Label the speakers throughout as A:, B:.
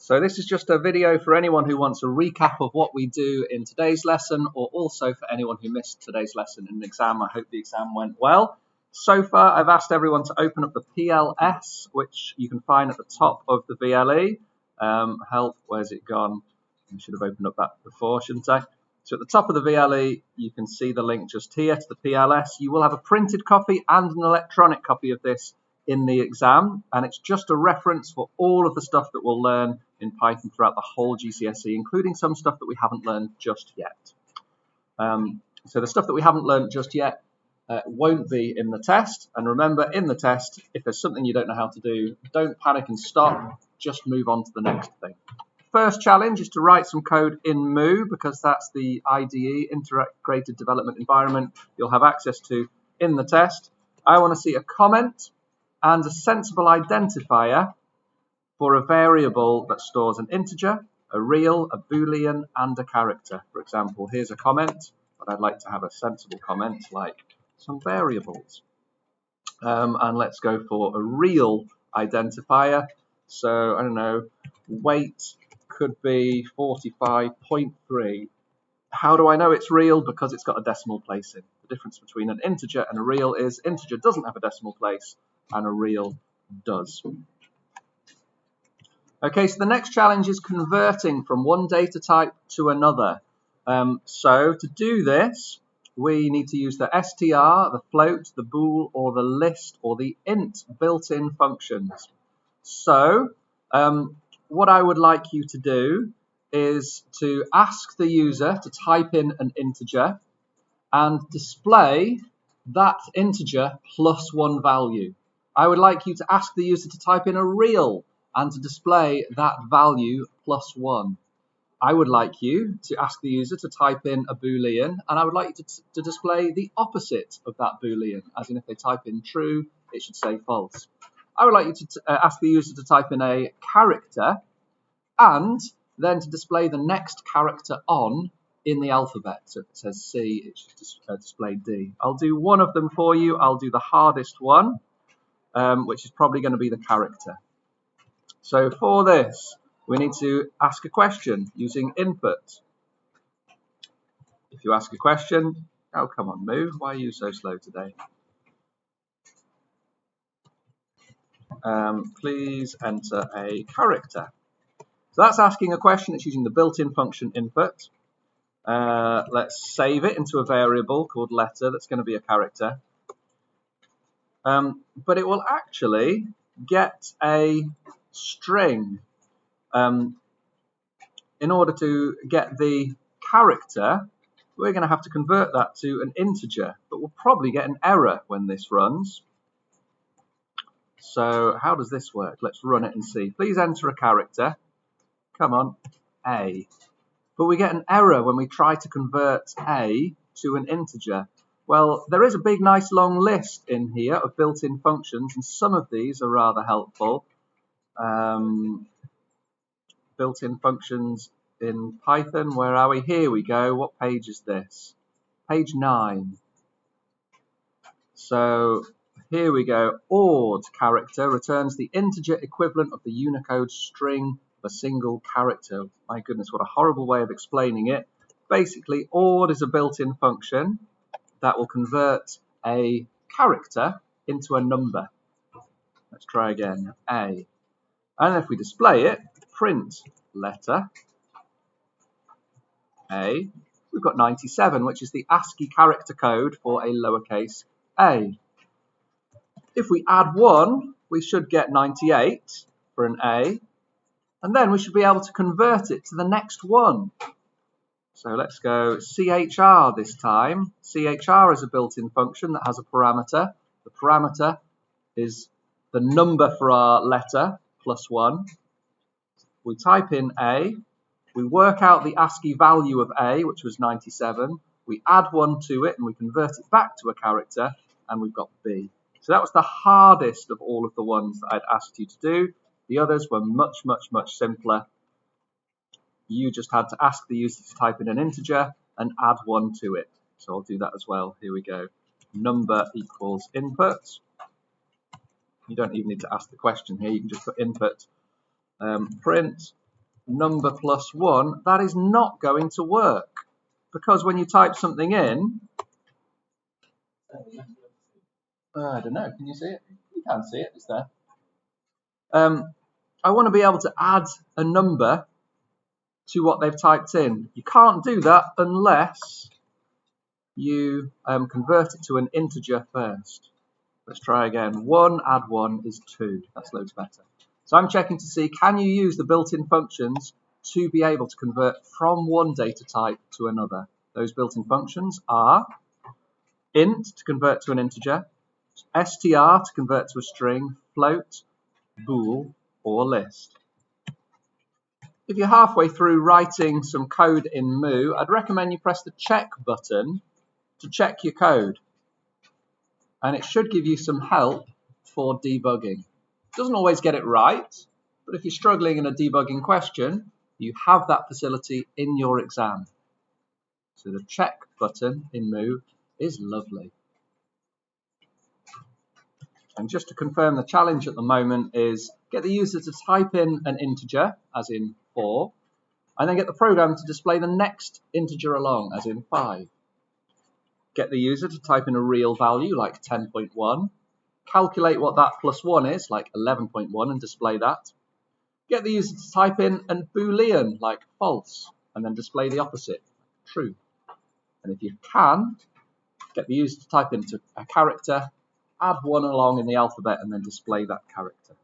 A: So this is just a video for anyone who wants a recap of what we do in today's lesson, or also for anyone who missed today's lesson in an exam. I hope the exam went well. So far, I've asked everyone to open up the PLS, which you can find at the top of the VLE. Help, where's it gone? I should have opened up that before, shouldn't I? So at the top of the VLE, you can see the link just here to the PLS. You will have a printed copy and an electronic copy of this in the exam, and it's just a reference for all of the stuff that we'll learn in Python throughout the whole GCSE, including some stuff that we haven't learned just yet. So the stuff that we haven't learned just yet won't be in the test. And remember, in the test, if there's something you don't know how to do, don't panic and stop, just move on to the next thing. First challenge is to write some code in Mu, because that's the IDE, Integrated Development Environment, you'll have access to in the test. I want to see a comment and a sensible identifier for a variable that stores an integer, a real, a boolean, and a character. For example, here's a comment, but I'd like to have a sensible comment like some variables. And let's go for a real identifier. So, I don't know, weight could be 45.3. How do I know it's real? Because it's got a decimal place in. The difference between an integer and a real is integer doesn't have a decimal place, and a real does. Okay, so the next challenge is converting from one data type to another. So to do this, we need to use the str, the float, the bool, or the list, or the int built-in functions. So what I would like you to do is to ask the user to type in an integer and display that integer plus one value. I would like you to ask the user to type in a real and to display that value plus one. I would like you to ask the user to type in a boolean, and I would like you to display the opposite of that boolean, as in if they type in true, it should say false. I would like you to ask the user to type in a character and then to display the next character on in the alphabet. So if it says C, it should display D. I'll do one of them for you. I'll do the hardest one, which is probably going to be the character. So for this, we need to ask a question using input. If you ask a question, oh, come on, Moo, why are you so slow today? Please enter a character. So that's asking a question. It's using the built-in function input. Let's save it into a variable called letter. That's going to be a character. But it will actually get a string. In order to get the character, we're going to have to convert that to an integer, but we'll probably get an error when this runs. So how does this work? Let's run it and see. Please enter a character. Come on, A. But we get an error when we try to convert A to an integer. Well, there is a big, nice, long list in here of built-in functions, and some of these are rather helpful. Built-in functions in Python. Where are we? Here we go. What page is this? Page 9. So here we go. Odd character returns the integer equivalent of the Unicode string of a single character. My goodness, what a horrible way of explaining it. Basically, odd is a built-in function that will convert a character into a number. Let's try again. A. And if we display it, print letter A, we've got 97, which is the ASCII character code for a lowercase a. If we add 1, we should get 98 for an A, and then we should be able to convert it to the next one. So let's go CHR this time. CHR is a built-in function that has a parameter. The parameter is the number for our letter plus 1. We type in A, we work out the ASCII value of A, which was 97, we add 1 to it and we convert it back to a character, and we've got B. So that was the hardest of all of the ones that I'd asked you to do. The others were much, much, much simpler. You just had to ask the user to type in an integer and add 1 to it. So I'll do that as well. Here we go. Number equals input. You don't even need to ask the question here. You can just put input. Print number plus 1, that is not going to work. Because when you type something in, I don't know, can you see it? You can see it, it's there. I want to be able to add a number to what they've typed in. You can't do that unless you convert it to an integer first. Let's try again. 1 add 1 is 2. That's loads better. So I'm checking to see, can you use the built-in functions to be able to convert from one data type to another? Those built-in functions are int to convert to an integer, str to convert to a string, float, bool, or list. If you're halfway through writing some code in Moo, I'd recommend you press the check button to check your code. And it should give you some help for debugging. It doesn't always get it right, but if you're struggling in a debugging question, you have that facility in your exam. So the check button in Moo is lovely. And just to confirm, the challenge at the moment is get the user to type in an integer, as in 4, and then get the program to display the next integer along, as in 5. Get the user to type in a real value, like 10.1, calculate what that plus 1 is, like 11.1, and display that. Get the user to type in a Boolean, like false, and then display the opposite, true. And if you can, get the user to type into a character, add 1 along in the alphabet, and then display that character.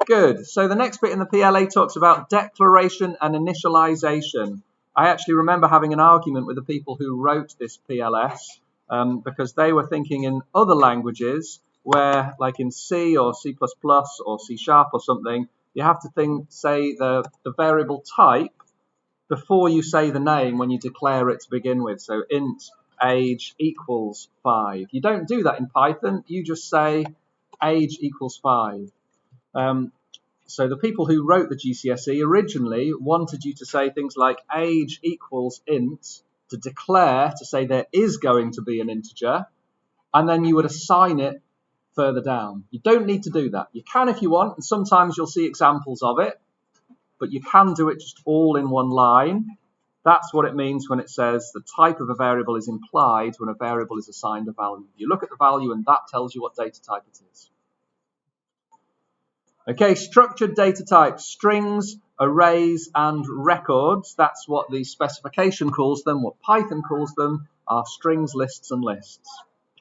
A: Good. So the next bit in the PLA talks about declaration and initialization. I actually remember having an argument with the people who wrote this PLS because they were thinking in other languages where, like in C or C++ or C# or something, you have to say the variable type before you say the name when you declare it to begin with. So int age equals 5. You don't do that in Python. You just say age equals 5. So the people who wrote the GCSE originally wanted you to say things like age equals int to declare, to say there is going to be an integer, and then you would assign it further down. You don't need to do that. You can if you want, and sometimes you'll see examples of it, but you can do it just all in one line. That's what it means when it says the type of a variable is implied when a variable is assigned a value. You look at the value and that tells you what data type it is. Okay, structured data types, strings, arrays, and records. That's what the specification calls them. What Python calls them are strings, lists, and lists.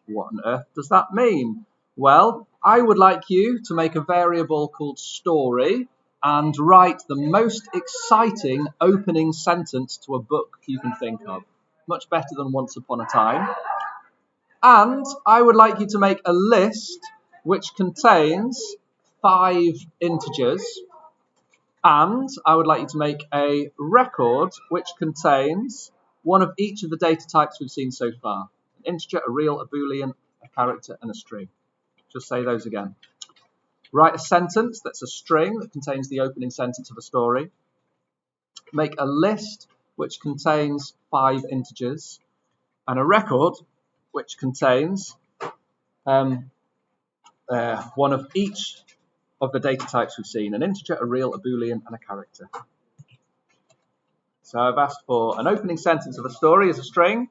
A: What on earth does that mean? Well, I would like you to make a variable called story and write the most exciting opening sentence to a book you can think of. Much better than Once Upon a Time. And I would like you to make a list which contains 5 integers, and I would like you to make a record which contains one of each of the data types we've seen so far. An integer, a real, a Boolean, a character, and a string. Just say those again. Write a sentence that's a string that contains the opening sentence of a story. Make a list which contains 5 integers, and a record which contains one of each of the data types we've seen, an integer, a real, a Boolean, and a character. So I've asked for an opening sentence of a story as a string,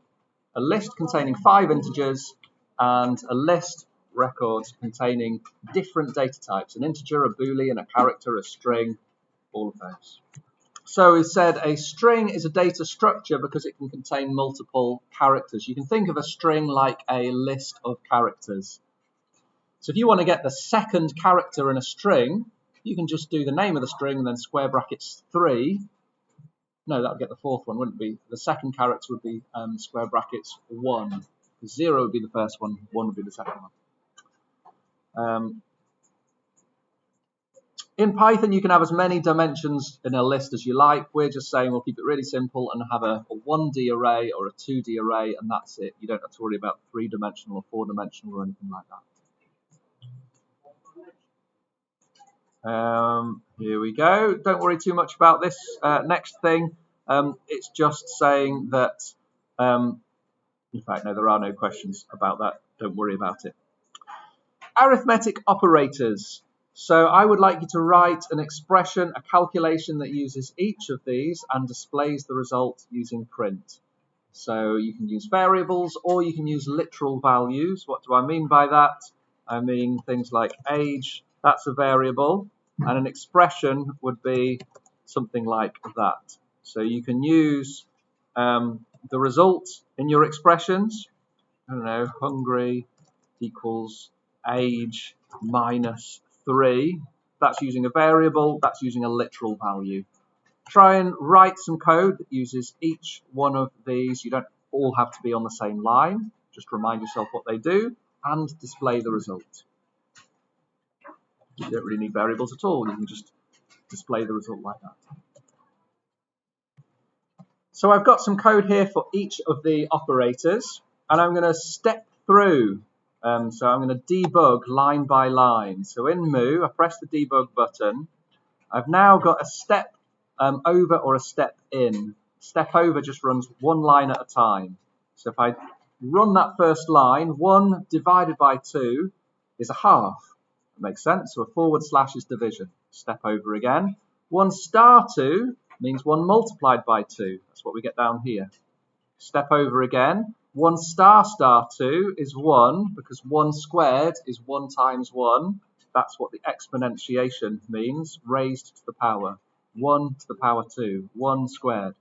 A: a list containing 5 integers, and a list records containing different data types, an integer, a Boolean, a character, a string, all of those. So we said a string is a data structure because it can contain multiple characters. You can think of a string like a list of characters. So if you want to get the second character in a string, you can just do the name of the string and then square brackets 3. No, that would get the fourth one, wouldn't it be? The second character would be square brackets 1. 0 would be the first one, 1 would be the second one. In Python, you can have as many dimensions in a list as you like. We're just saying we'll keep it really simple and have a 1D array or a 2D array, and that's it. You don't have to worry about 3-dimensional or 4-dimensional or anything like that. Here we go. Don't worry too much about this next thing. It's just saying that, in fact, no, there are no questions about that. Don't worry about it. Arithmetic operators. So I would like you to write an expression, a calculation that uses each of these and displays the result using print. So you can use variables or you can use literal values. What do I mean by that? I mean things like age, that's a variable, and an expression would be something like that. So you can use the result in your expressions. I don't know, hungry equals age minus 3. That's using a variable, that's using a literal value. Try and write some code that uses each one of these. You don't all have to be on the same line. Just remind yourself what they do and display the result. You don't really need variables at all. You can just display the result like that. So I've got some code here for each of the operators, and I'm going to step through. So I'm going to debug line by line. So in Moo, I press the debug button. I've now got a step over or a step in. Step over just runs one line at a time. So if I run that first line, 1 divided by 2 is a half. That makes sense. So a forward slash is division. Step over again. 1 star 2 means 1 multiplied by 2. That's what we get down here. Step over again. 1 star 2 is 1 because 1 squared is 1 times 1. That's what the exponentiation means, raised to the power. 1 to the power 2, 1 squared.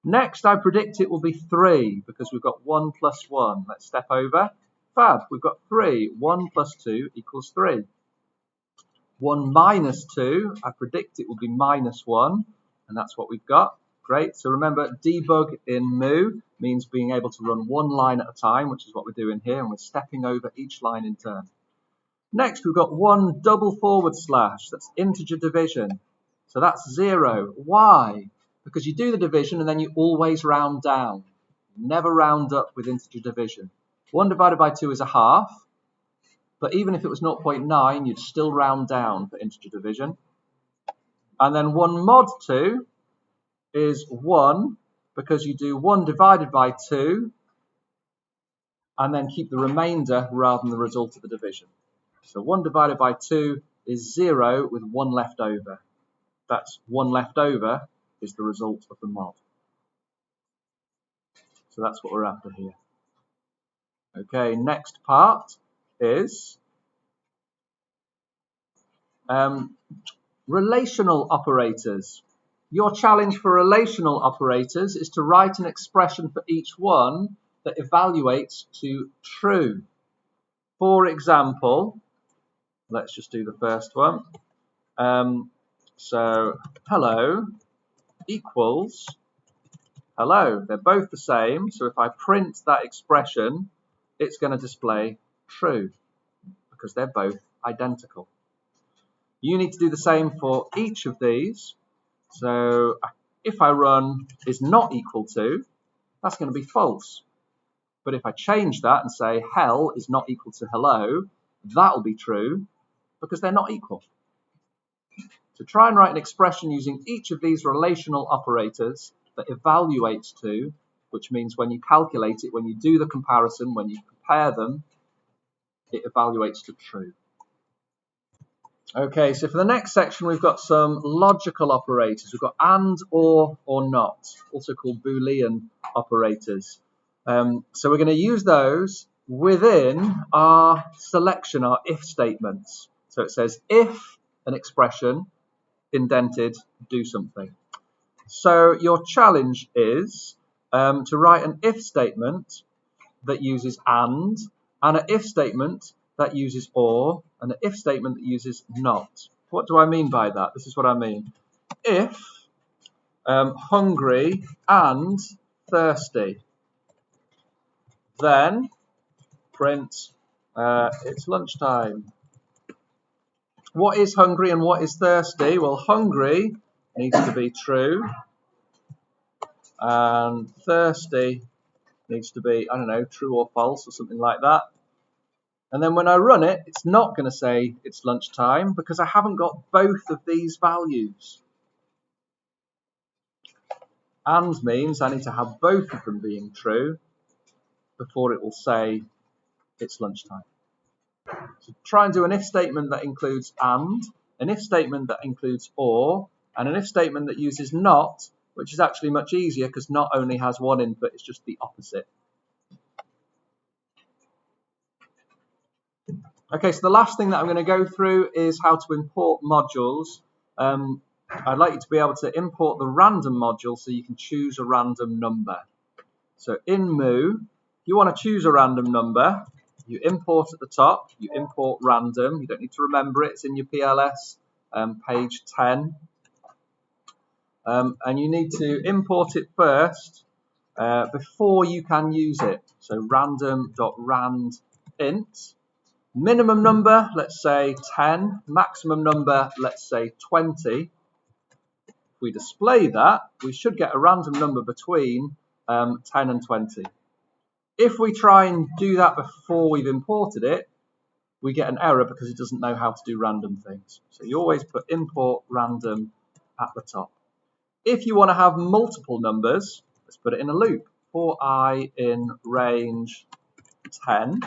A: Next, I predict it will be 3 because we've got 1 plus 1. Let's step over. Fab, we've got 3. 1 plus 2 equals 3. 1 minus 2, I predict it will be minus 1, and that's what we've got. Great. So remember, debug in Moo means being able to run one line at a time, which is what we're doing here, and we're stepping over each line in turn. Next, we've got 1 double forward slash. That's integer division. So that's 0. Why? Because you do the division and then you always round down. Never round up with integer division. 1 divided by 2 is a half. But even if it was 0.9, you'd still round down for integer division. And then 1 mod 2 is 1 because you do 1 divided by 2 and then keep the remainder rather than the result of the division. So 1 divided by 2 is 0 with 1 left over. That's 1 left over is the result of the mod. So that's what we're after here. Okay, next part is relational operators. Your challenge for relational operators is to write an expression for each one that evaluates to true. For example, let's just do the first one. So hello equals hello. They're both the same. So if I print that expression, it's going to display true because they're both identical. You need to do the same for each of these. So if I run is not equal to, that's going to be false. But if I change that and say hell is not equal to hello, that will be true because they're not equal. So try and write an expression using each of these relational operators that evaluates to, which means when you calculate it, when you do the comparison, when you compare them, it evaluates to true. Okay, so for the next section, we've got some logical operators. We've got and, or not, also called Boolean operators. So we're going to use those within our selection, our if statements. So it says if an expression indented, do something. So your challenge is to write an if statement that uses and an if statement that uses or, and an if statement that uses not. What do I mean by that? This is what I mean. If hungry and thirsty, then print it's lunchtime. What is hungry and what is thirsty? Well, hungry needs to be true, and thirsty needs to be, I don't know, true or false or something like that. And then when I run it, it's not going to say it's lunchtime because I haven't got both of these values. And means I need to have both of them being true before it will say it's lunchtime. So try and do an if statement that includes and, an if statement that includes or, and an if statement that uses not, which is actually much easier because not only has one input, it's just the opposite. Okay, so the last thing that I'm going to go through is how to import modules. I'd like you to be able to import the random module so you can choose a random number. So in Moo, if you want to choose a random number, you import at the top, you import random. You don't need to remember it, it's in your PLS, page 10. And you need to import it first before you can use it. So random.randint. Minimum number, let's say 10. Maximum number, let's say 20. If we display that, we should get a random number between 10 and 20. If we try and do that before we've imported it, we get an error because it doesn't know how to do random things. So you always put import random at the top. If you want to have multiple numbers, let's put it in a loop. For I in range 10.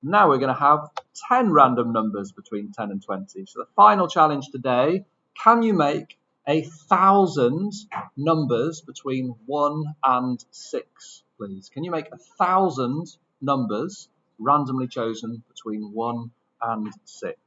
A: Now we're going to have 10 random numbers between 10 and 20. So the final challenge today, can you make 1,000 numbers between 1 and 6, please? Can you make 1,000 numbers randomly chosen between 1 and 6?